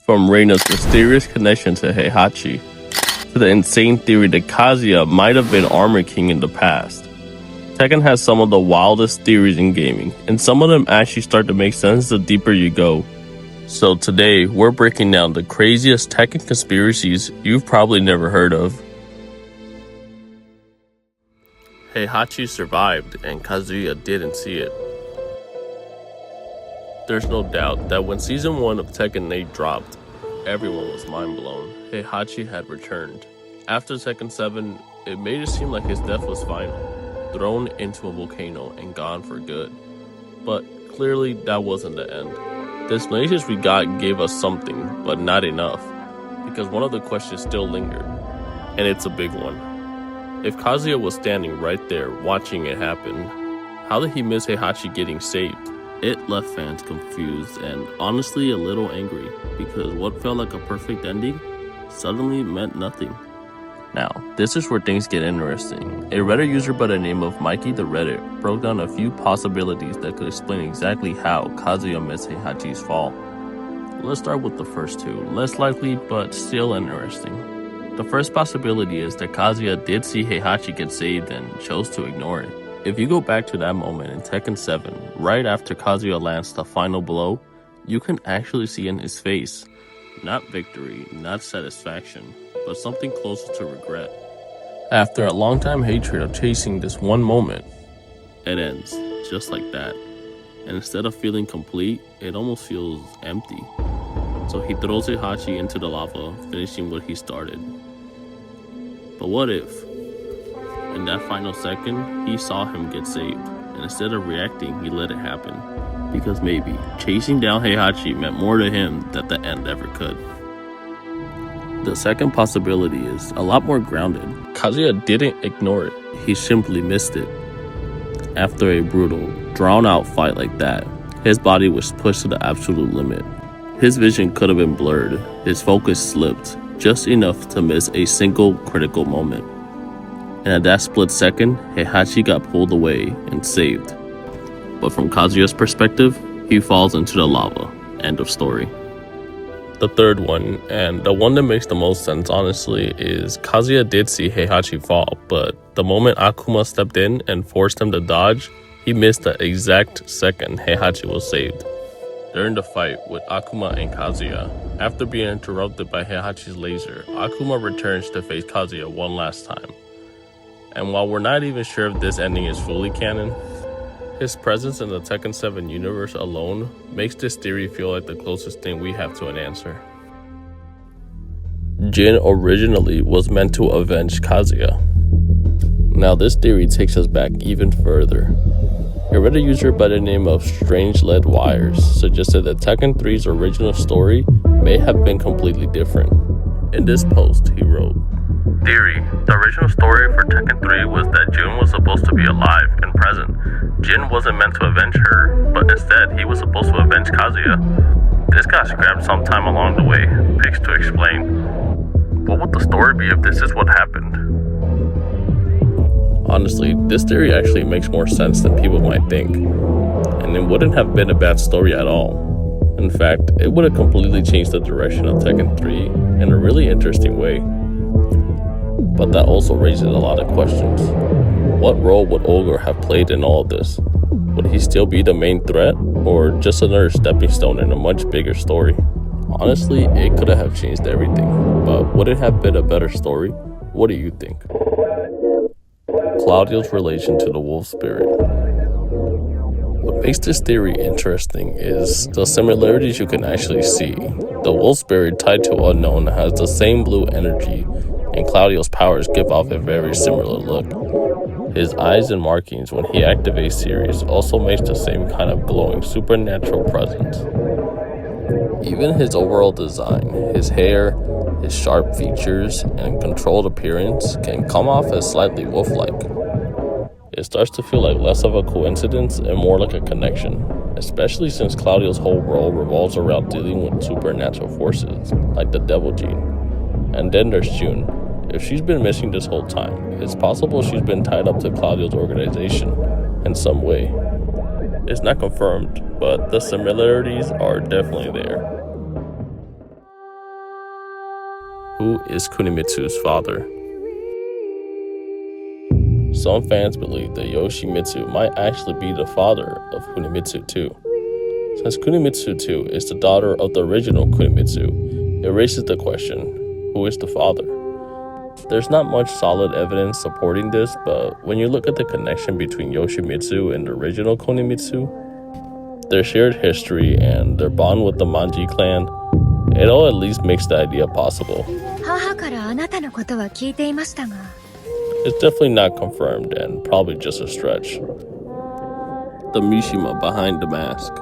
From Reina's mysterious connection to Heihachi, to the insane theory that Kazuya might have been Armor King in the past. Tekken has some of the wildest theories in gaming, and some of them actually start to make sense the deeper you go. So today, we're breaking down the craziest Tekken conspiracies you've probably never heard of. Heihachi survived, and Kazuya didn't see it. There's no doubt that when Season 1 of Tekken 8 dropped, everyone was mind blown. Heihachi had returned. After Tekken 7, it made it seem like his death was final. Thrown into a volcano and gone for good. But clearly that wasn't the end. The explanations we got gave us something, but not enough, because one of the questions still lingered, and it's a big one. If Kazuya was standing right there watching it happen, how did he miss Heihachi getting saved? It left fans confused and honestly a little angry, because what felt like a perfect ending suddenly meant nothing. Now, this is where things get interesting. A Reddit user by the name of Mikey the Reddit broke down a few possibilities that could explain exactly how Kazuya missed Heihachi's fall. Let's start with the first two, less likely but still interesting. The first possibility is that Kazuya did see Heihachi get saved and chose to ignore it. If you go back to that moment in Tekken 7, right after Kazuya lands the final blow, you can actually see in his face, not victory, not satisfaction, but something closer to regret. After a long time hatred of chasing this one moment, it ends just like that. And instead of feeling complete, it almost feels empty. So he throws Heihachi into the lava, finishing what he started. But what if, in that final second, he saw him get saved, and instead of reacting, he let it happen? Because maybe chasing down Heihachi meant more to him than the end ever could. The second possibility is a lot more grounded. Kazuya didn't ignore it, he simply missed it. After a brutal, drawn-out fight like that, his body was pushed to the absolute limit. His vision could have been blurred, his focus slipped, just enough to miss a single critical moment. And at that split second, Heihachi got pulled away and saved. But from Kazuya's perspective, he falls into the lava. End of story. The third one, and the one that makes the most sense honestly, is Kazuya did see Heihachi fall, but the moment Akuma stepped in and forced him to dodge, he missed the exact second Heihachi was saved. During the fight with Akuma and Kazuya, after being interrupted by Heihachi's laser, Akuma returns to face Kazuya one last time. And while we're not even sure if this ending is fully canon, his presence in the Tekken 7 universe alone makes this theory feel like the closest thing we have to an answer. Jin originally was meant to avenge Kazuya. Now this theory takes us back even further. A Reddit user by the name of Strange Lead Wires suggested that Tekken 3's original story may have been completely different. In this post, he wrote, "Theory: the original story for Tekken 3 was that Jun was supposed to be alive and present. Jin wasn't meant to avenge her, but instead he was supposed to avenge Kazuya. This got scrapped sometime along the way. Pics to explain. What would the story be if this is what happened?" Honestly, this theory actually makes more sense than people might think, and it wouldn't have been a bad story at all. In fact, it would have completely changed the direction of Tekken 3 in a really interesting way. But that also raises a lot of questions. What role would Ogre have played in all of this? Would he still be the main threat, or just another stepping stone in a much bigger story? Honestly, it could have changed everything, but would it have been a better story? What do you think? Claudio's relation to the wolf spirit. What makes this theory interesting is the similarities you can actually see. The wolf spirit tied to Unknown has the same blue energy, and Claudio's powers give off a very similar look. His eyes and markings when he activates Sirius also makes the same kind of glowing supernatural presence. Even his overall design, his hair, his sharp features, and controlled appearance can come off as slightly wolf-like. It starts to feel like less of a coincidence and more like a connection, especially since Claudio's whole role revolves around dealing with supernatural forces, like the Devil Gene. And then there's Jun. If she's been missing this whole time, it's possible she's been tied up to Claudio's organization in some way. It's not confirmed, but the similarities are definitely there. Who is Kunimitsu's father? Some fans believe that Yoshimitsu might actually be the father of Kunimitsu too. Since Kunimitsu 2 is the daughter of the original Kunimitsu, it raises the question, who is the father? There's not much solid evidence supporting this, but when you look at the connection between Yoshimitsu and the original Kunimitsu, their shared history and their bond with the Manji clan, it all at least makes the idea possible. It's definitely not confirmed and probably just a stretch. The Mishima behind the mask.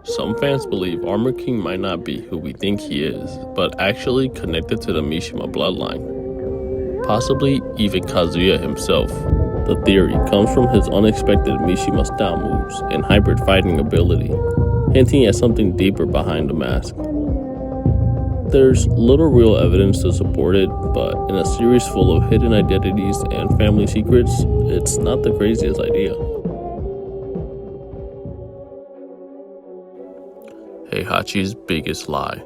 Some fans believe Armor King might not be who we think he is, but actually connected to the Mishima bloodline. Possibly even Kazuya himself. The theory comes from his unexpected Mishima style moves and hybrid fighting ability, hinting at something deeper behind the mask. There's little real evidence to support it, but in a series full of hidden identities and family secrets, it's not the craziest idea. Heihachi's biggest lie.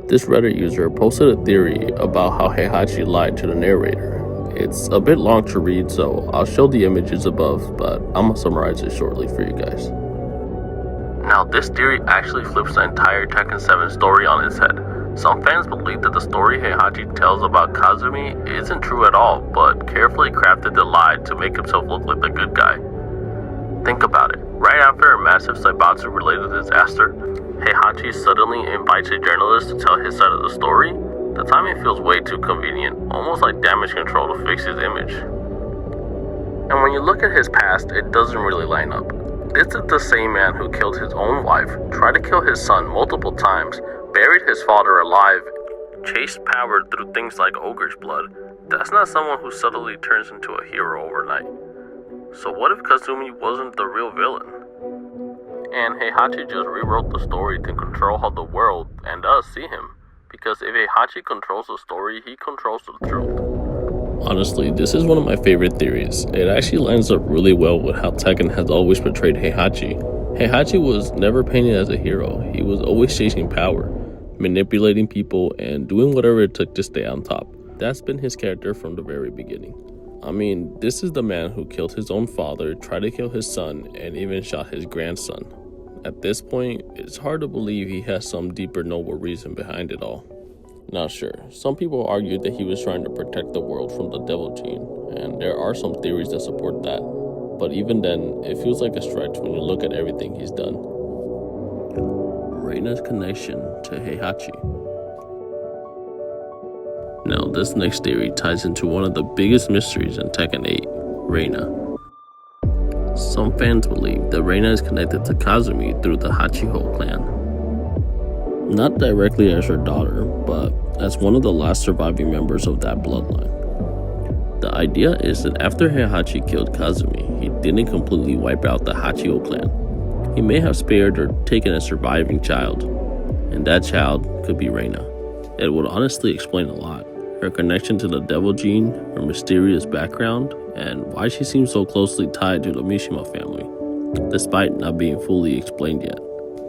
This Reddit user posted a theory about how Heihachi lied to the narrator. It's a bit long to read, so I'll show the images above, but I'm gonna summarize it shortly for you guys. Now, this theory actually flips the entire Tekken 7 story on its head. Some fans believe that the story Heihachi tells about Kazumi isn't true at all, but carefully crafted the lie to make himself look like the good guy. Think about it. Right after a massive Saibatsu-related disaster, Heihachi suddenly invites a journalist to tell his side of the story. The timing feels way too convenient, almost like damage control to fix his image. And when you look at his past, it doesn't really line up. This is the same man who killed his own wife, tried to kill his son multiple times, buried his father alive, chased power through things like ogre's blood. That's not someone who suddenly turns into a hero overnight. So what if Kazumi wasn't the real villain? And Heihachi just rewrote the story to control how the world and us see him. Because if Heihachi controls the story, he controls the truth. Honestly, this is one of my favorite theories. It actually lines up really well with how Tekken has always portrayed Heihachi. Heihachi was never painted as a hero. He was always chasing power, manipulating people, and doing whatever it took to stay on top. That's been his character from the very beginning. I mean, this is the man who killed his own father, tried to kill his son, and even shot his grandson. At this point, it's hard to believe he has some deeper noble reason behind it all. Now sure, some people argue that he was trying to protect the world from the devil gene, and there are some theories that support that. But even then, it feels like a stretch when you look at everything he's done. Reina's connection to Heihachi. Now this next theory ties into one of the biggest mysteries in Tekken 8, Reina. Some fans believe that Reina is connected to Kazumi through the Hachiho clan. Not directly as her daughter, but as one of the last surviving members of that bloodline. The idea is that after Heihachi killed Kazumi, he didn't completely wipe out the Hachiho clan. He may have spared or taken a surviving child, and that child could be Reina. It would honestly explain a lot. Her connection to the devil gene, her mysterious background, and why she seems so closely tied to the Mishima family, despite not being fully explained yet.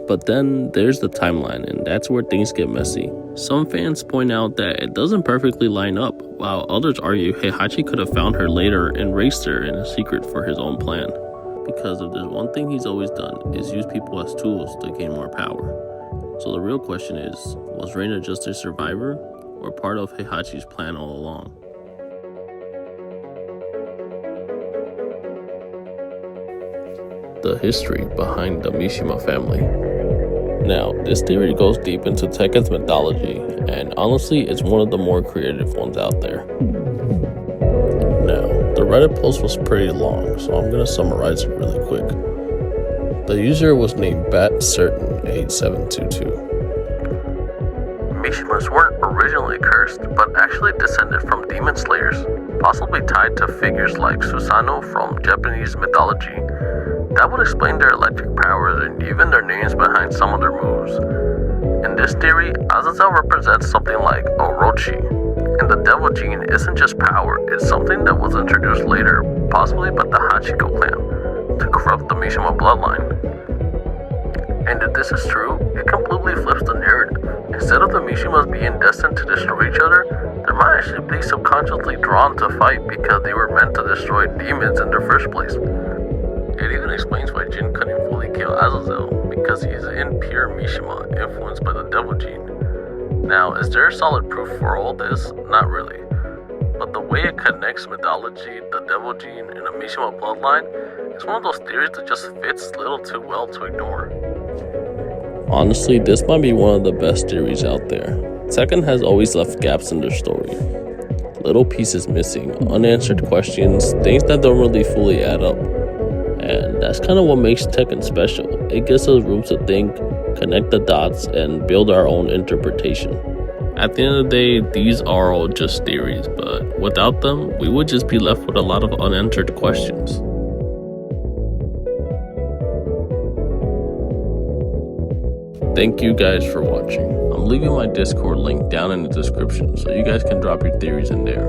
But then there's the timeline, and that's where things get messy. Some fans point out that it doesn't perfectly line up, while others argue Heihachi could have found her later and raised her in a secret for his own plan. Because if there's one thing he's always done, is use people as tools to gain more power. So the real question is, was Reina just a survivor, or part of Heihachi's plan all along? The history behind the Mishima family. Now, this theory goes deep into Tekken's mythology, and honestly, it's one of the more creative ones out there. Now, the Reddit post was pretty long, so I'm going to summarize it really quick. The user was named BatCertain8722. Mishimas weren't originally cursed, but actually descended from demon slayers, possibly tied to figures like Susanoo from Japanese mythology. That would explain their electric powers and even their names behind some of their moves. In this theory, Azazel represents something like Orochi, and the devil gene isn't just power, it's something that was introduced later, possibly by the Hachiko clan, to corrupt the Mishima bloodline. And if this is true, it completely flips the narrative. Instead of the Mishima Mishimas being destined to destroy each other, they might actually be subconsciously drawn to fight because they were meant to destroy demons in the first place. It even explains why Jin couldn't fully kill Azazel, because he's an impure Mishima influenced by the devil gene. Now, is there solid proof for all this? Not really. But the way it connects mythology, the devil gene, and the Mishima bloodline is one of those theories that just fits a little too well to ignore. Honestly, this might be one of the best theories out there. Tekken has always left gaps in their story. Little pieces missing, unanswered questions, things that don't really fully add up. And that's kind of what makes Tekken special. It gives us room to think, connect the dots, and build our own interpretation. At the end of the day, these are all just theories, but without them, we would just be left with a lot of unanswered questions. Thank you guys for watching. I'm leaving my Discord link down in the description so you guys can drop your theories in there.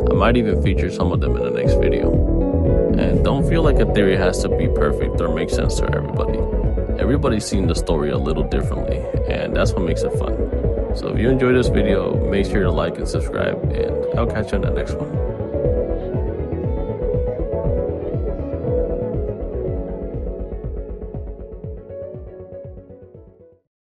I might even feature some of them in the next video. And don't feel like a theory has to be perfect or make sense to everybody. Everybody's seen the story a little differently, and that's what makes it fun. So if you enjoyed this video, make sure to like and subscribe, and I'll catch you in the next one.